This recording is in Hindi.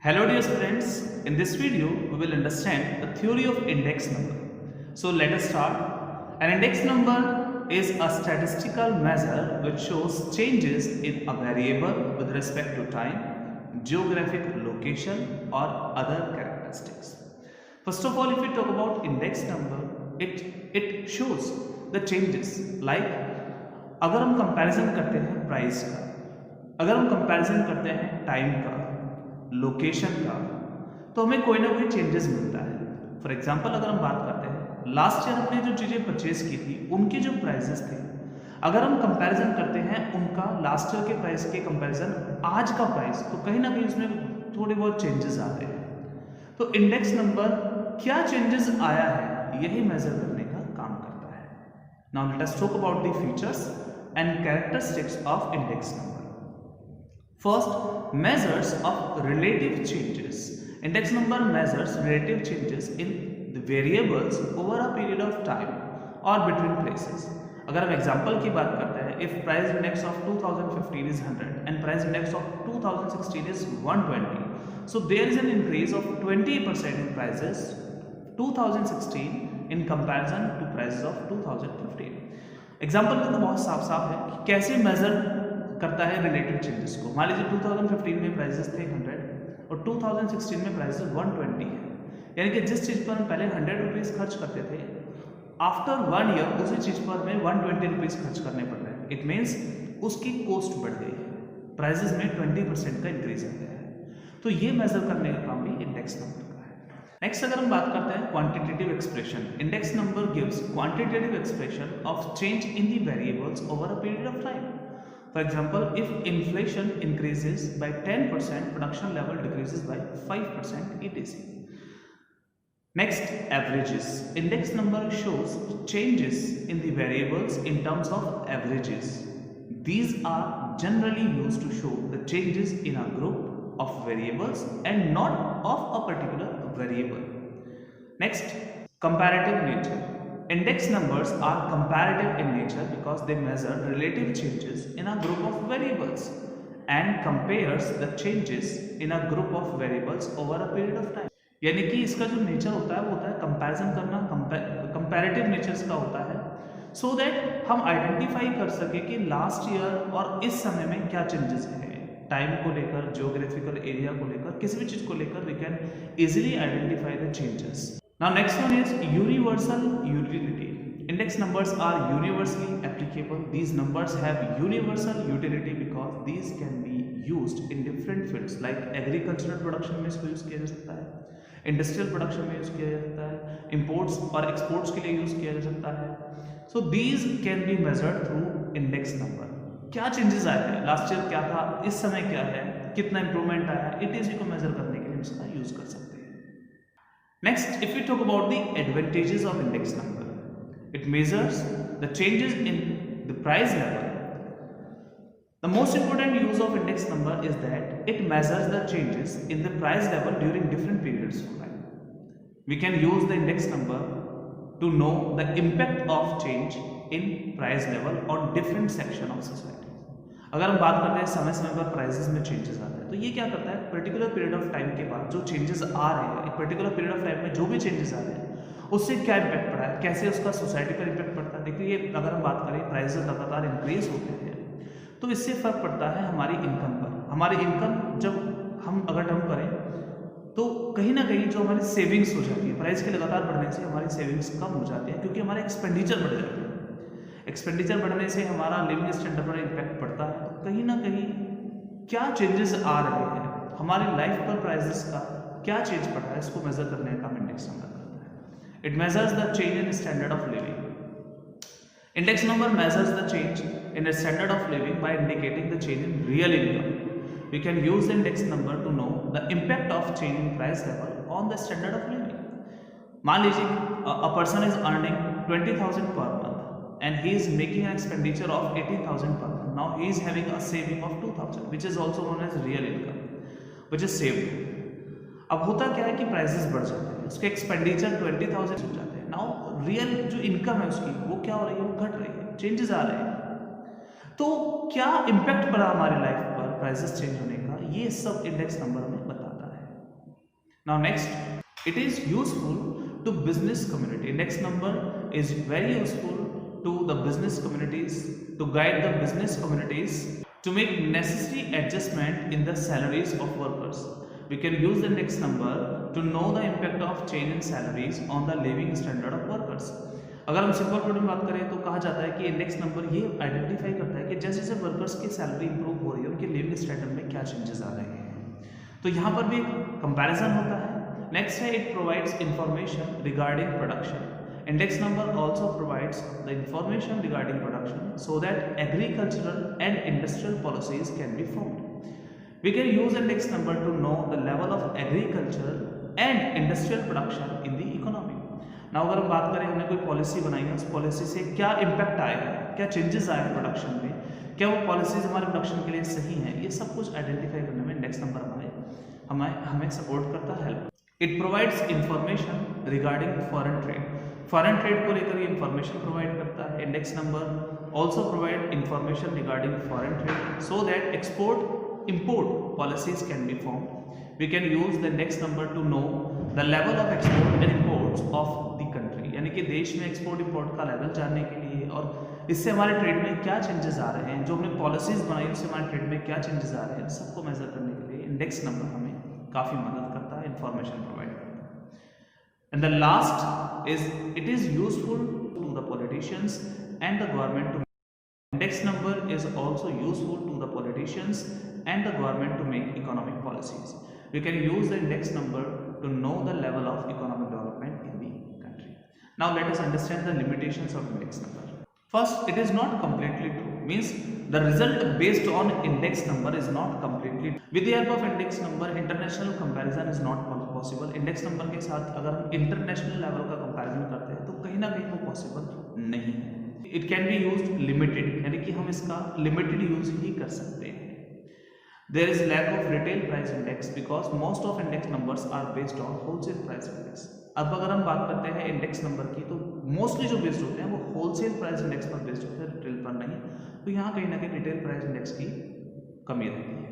Hello dear students, in this video we will understand the theory of index number. So let us start. An index number is a statistical measure which shows changes in a variable with respect to time, geographic location or other characteristics. First of all, if we talk about index number, it shows the changes like अगर हम कंपैरिजन करते हैं प्राइस का, अगर हम कंपैरिजन करते हैं टाइम का, लोकेशन का, तो हमें कोई ना कोई चेंजेस मिलता है। फॉर एग्जांपल अगर हम बात करते हैं लास्ट ईयर हमने जो चीज़ें परचेज की थी उनके जो प्राइसेस थे, अगर हम कंपैरिजन करते हैं उनका लास्ट ईयर के प्राइस के कंपैरिजन आज का प्राइस, तो कहीं ना कहीं उसमें थोड़े बहुत चेंजेस आते हैं। तो इंडेक्स नंबर क्या चेंजेस आया है यही मेजर करने का काम करता है। Now let us talk about the features and characteristics of index number. First, measures of relative changes. Index number measures relative changes in the variables over a period of time or between places. अगर हम एग्जाम्पल की बात करते हैं, if price index of 2015 is 100 and price index of 2016 is 120, so there is an increase of 20% in prices 2016 in comparison to prices of 2015. Example में तो बहुत साफ साफ है कि कैसे मेजर करता है रिलेटिव चेंजेस को। मान लीजिए 2015 में प्राइसेस थे 100 और 2016 में प्राइसेस 120 है, यानी कि जिस चीज़ पर हम पहले 100 रुपीज़ खर्च करते थे, आफ्टर 1 ईयर उसी चीज़ पर हमें 120 रुपीज़ खर्च करने पड़ रहे हैं। इट मीन्स उसकी कॉस्ट बढ़ गई है, प्राइजेस में 20% का इंक्रीज आ गया है। तो ये मेजर करने का काम भी इंडेक्स नंबर। नेक्स्ट अगर हम बात करते हैं quantitative expression, index number gives quantitative expression of change in the variables over a period of time. For example, if inflation increases by 10%, production level decreases by 5% etc. Next, averages. Index number shows changes in the variables in terms of averages. These are generally used to show the changes in a group of variables and not of a particular variable. Next, comparative nature. Index numbers are comparative in nature because they measure relative changes in a group of variables and compares the changes in a group of variables over a period of time. यानी कि इसका जो नेचर होता है वो होता है कंपैरिजन करना, कंपैरेटिव नेचर का होता है, सो दैट हम आइडेंटिफाई कर सके कि लास्ट ईयर और इस समय में क्या चेंजेस है, टाइम को लेकर, जियोग्राफिकल एरिया को लेकर, किसी भी चीज को लेकर we can easily identify the changes. Now next one is universal utility. Index numbers are universally applicable. These numbers have universal utility because these can be used in different fields like agricultural production में इसको यूज किया जा सकता है, इंडस्ट्रियल प्रोडक्शन में यूज किया जा सकता है, इंपोर्ट्स और एक्सपोर्ट्स के लिए यूज किया जा सकता है. So these can be measured through index number. क्या चेंजेस आए हैं, लास्ट ईयर क्या था, इस समय क्या है, कितना इंप्रूवमेंट आया है, इट इज को मेजर करने के लिए इसका यूज कर सकते हैं. Next, if you talk about the advantages of index number, it measures the changes in the price level. The most important use of index number is that it measures the changes in the price level during different periods of time. We can use the index number to know the impact of change in price level on different section of society. अगर हम बात करते हैं समय समय पर प्राइसेस में चेंजेस आते हैं, तो ये क्या करता है, पर्टिकुलर पीरियड ऑफ टाइम के बाद जो चेंजेस आ रहे हैं, एक पर्टिकुलर पीरियड ऑफ टाइम में जो भी चेंजेस आ रहे हैं उससे क्या इम्पैक्ट पड़ा है, कैसे उसका सोसाइटी पर इम्पैक्ट पड़ता है. देखिए, अगर हम बात करें प्राइसेस लगातार इंक्रीज होते हैं तो इससे फर्क पड़ता है हमारी इनकम पर. हमारी इनकम जब हम अगर टर्म करें तो कहीं ना कहीं जो हमारी सेविंग्स हो जाती है, प्राइस के लगातार बढ़ने से हमारी सेविंग्स कम हो जाती है क्योंकि हमारे एक्सपेंडिचर बढ़ जाते हैं. एक्सपेंडिचर बढ़ने से हमारा लिविंग स्टैंडर्ड पर इम्पैक्ट पड़ता है. तो कहीं ना कहीं क्या चेंजेस आ रहे हैं हमारी लाइफ पर, प्राइसेस का क्या चेंज पड़ रहा है, इसको मेजर करने का इंडेक्स नंबर करता है. It measures the change in standard of living. Index number measures the change in a standard of living by indicating the change in real income. We can use the index number to know the impact of change in price level on the standard of living. मान लीजिए a person is earning 20,000 per month and he is making an expenditure of 18,000 per month. Now he is having a saving of 2,000 which is also known as real income which is saved. अब होता क्या है कि प्राइसेस बढ़ जाते हैं, उसके एक्सपेंडिचर 20,000 हो जाते हैं. नाउ रियल जो इनकम है उसकी वो क्या हो रही है, वो घट रही है, चेंजेस आ रहे हैं. तो क्या इम्पैक्ट पड़ा हमारी लाइफ पर प्राइसेस चेंज होने का, ये सब इंडेक्स नंबर हमें बताता है. Now next, it is useful to business community. Index number is very useful to the business communities, to guide the business communities to make necessary adjustment in the salaries of workers. We can use the index number to know the impact of change in salaries on the living standard of workers. अगर हम सिंपल वर्ड में बात करें तो कहा जाता है कि इंडेक्स नंबर ये आइडेंटिफाई करता है कि जैसे जैसे वर्कर्स की सैलरी इंप्रूव हो रही है उनके लिविंग स्टैंडर्ड में क्या चेंजेस आ रहे हैं, तो यहाँ पर भी कंपैरिजन होता है। नेक्स्ट है, it provides information regarding production. Index number also provides the information regarding production so that agricultural and industrial policies can be formed. We can use index number to know the level of agricultural and industrial production in the economy. Now अगर हम बात करें, हमने कोई पॉलिसी बनाई है, उस पॉलिसी से क्या इम्पैक्ट आए हैं, क्या चेंजेस आए हैं प्रोडक्शन में, क्या वो पॉलिसीज हमारे प्रोडक्शन के लिए सही हैं, ये सब कुछ आइडेंटिफाई करने में इंडेक्स नंबर हमें सपोर्ट करता है, help. It provides information regarding foreign trade. Foreign trade को लेकर ये इंफॉर्मेशन प्रोवाइड करता है। Index number also provide information regarding foreign trade so that export import policies can be formed. We can use the index number to know the level of export and imports of the country, यानी कि देश में एक्सपोर्ट इंपोर्ट का लेवल जानने के लिए और इससे हमारे ट्रेड में क्या चेंजेस आ रहे हैं, जो हमने पॉलिसीज बनाई उससे हमारे ट्रेड में क्या चेंजेस आ रहे हैं, सबको मेजर करने के लिए इंडेक्स नंबर हमें काफ़ी मदद करता है, इंफॉर्मेशन प्रोवाइड करता है। And the last is, it is useful to the politicians and the government to. Index number is also useful to the politicians and the government to make economic policies. We can use the index number to know the level of economic development in the country. Now let us understand the limitations of index number. First, it is not completely true. Means the result based on index number is not completely true. With the help of index number, international comparison is not possible. Index number के साथ अगर हम इंटरनेशनल लेवल का कंपैरिजन करते हैं तो कहीं ना कहीं वो पॉसिबल नहीं है। It can be used limited, यानी कि हम इसका लिमिटेड यूज ही कर सकते हैं। There is lack of retail price index because most of index numbers are based on wholesale price index. अब अगर हम बात करते हैं इंडेक्स नंबर की तो मोस्टली जो बेस्ड होते हैं वो होलसेल प्राइस इंडेक्स पर बेस्ड होते हैं, रिटेल पर नहीं। तो यहाँ कहीं ना कहीं रिटेल प्राइस इंडेक्स की कमी रहती है।